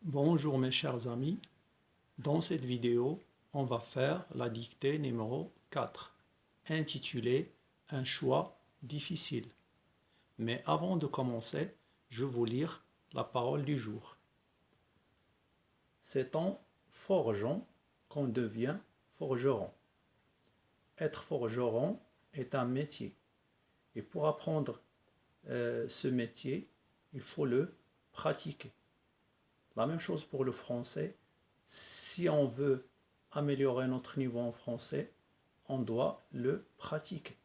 Bonjour mes chers amis, dans cette vidéo, on va faire la dictée numéro 4, intitulée Un choix difficile. Mais avant de commencer, je vais vous lire la parole du jour. C'est en forgeant qu'on devient forgeron. Être forgeron est un métier. Et pour apprendre ce métier, il faut le pratiquer. La même chose pour le français. Si on veut améliorer notre niveau en français, on doit le pratiquer.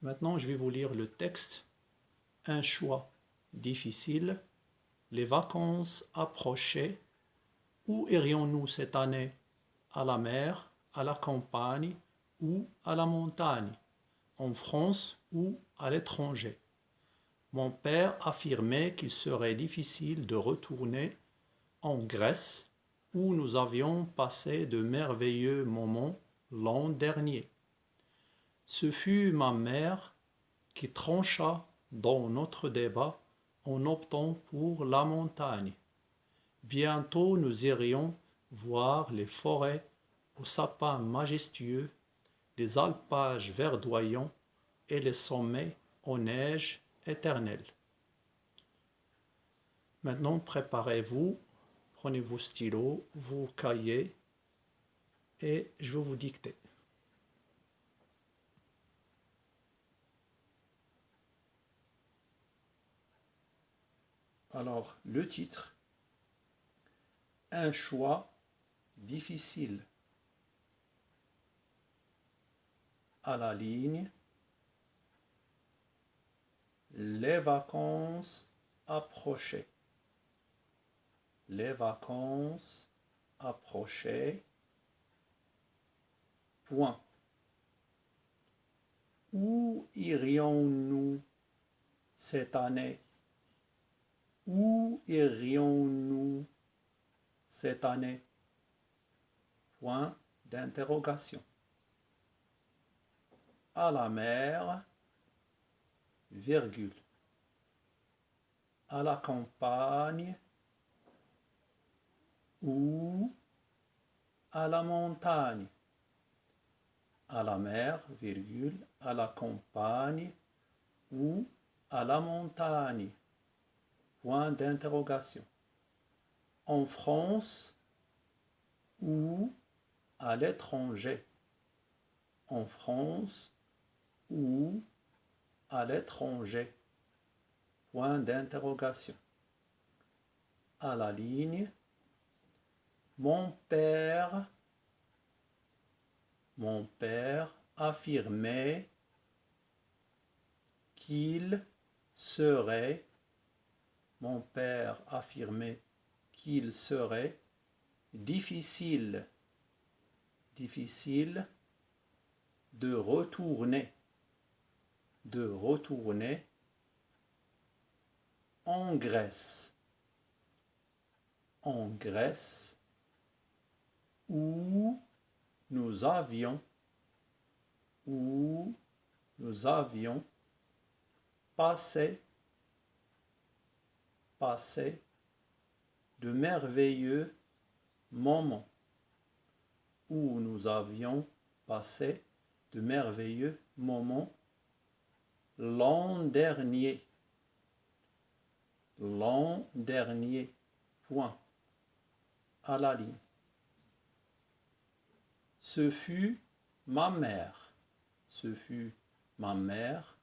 Maintenant, je vais vous lire le texte. Un choix difficile. Les vacances approchaient. Où irions-nous cette année? À la mer, à la campagne ou à la montagne? En France ou à l'étranger? Mon père affirmait qu'il serait difficile de retourner en Grèce, où nous avions passé de merveilleux moments l'an dernier. Ce fut ma mère qui trancha dans notre débat en optant pour la montagne. Bientôt nous irions voir les forêts aux sapins majestueux, les alpages verdoyants et les sommets aux neiges éternelles. Maintenant, préparez-vous, prenez vos stylos, vos cahiers et je vais vous dicter. Alors, le titre, un choix difficile. À la ligne, les vacances approchaient. Les vacances approchaient. Point. Où irions-nous cette année? Où irions-nous cette année? Point d'interrogation. À la mer, virgule. À la campagne ou à la montagne? À la mer, virgule, à la campagne ou à la montagne? Point d'interrogation. En France ou à l'étranger? En France ou à l'étranger? Point d'interrogation. À la ligne, mon père affirmait qu'il serait, mon père affirmait qu'il serait difficile de retourner en Grèce où nous avions passé de merveilleux moments. Où nous avions passé de merveilleux moments l'an dernier. L'an dernier. Point. À la ligne. Ce fut ma mère. Ce fut ma mère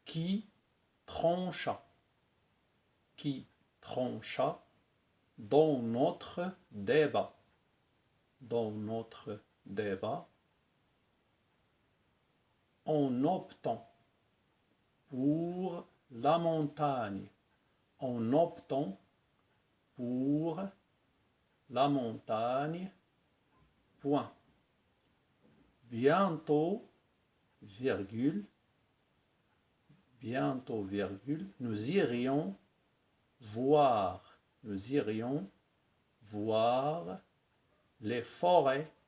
qui trancha dans notre débat. En optant pour la montagne. En optant pour la montagne. Point. Bientôt, virgule, nous irions voir les forêts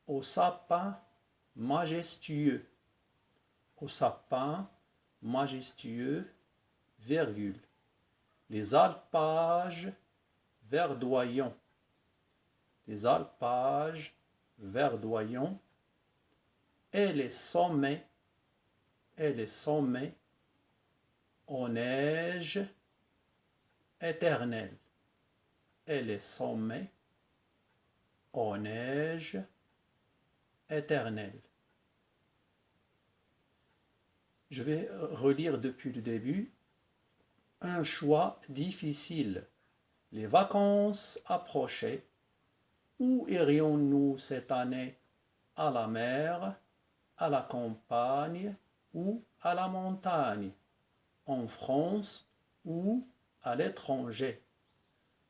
aux sapins majestueux, virgule. Les alpages verdoyants. Les alpages verdoyants et les sommets en neige éternelle. Et les sommets en neige éternelle. Je vais relire depuis le début. Un choix difficile. Les vacances approchaient. Où irions-nous cette année? À la mer, à la campagne ou à la montagne? En France ou à l'étranger?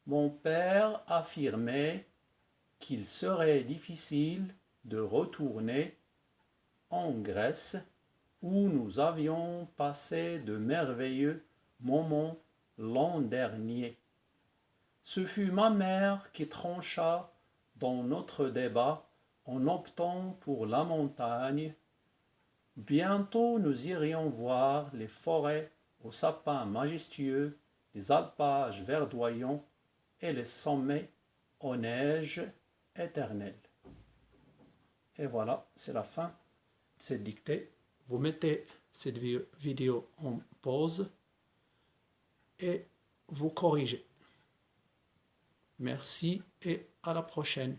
Mon père affirmait qu'il serait difficile de retourner en Grèce où nous avions passé de merveilleux moments l'an dernier. Ce fut ma mère qui trancha dans notre débat en optant pour la montagne. Bientôt nous irions voir les forêts aux sapins majestueux, les alpages verdoyants et les sommets aux neiges éternelles. Et voilà, c'est la fin de cette dictée. Vous mettez cette vidéo en pause et vous corrigez. Merci et à la prochaine.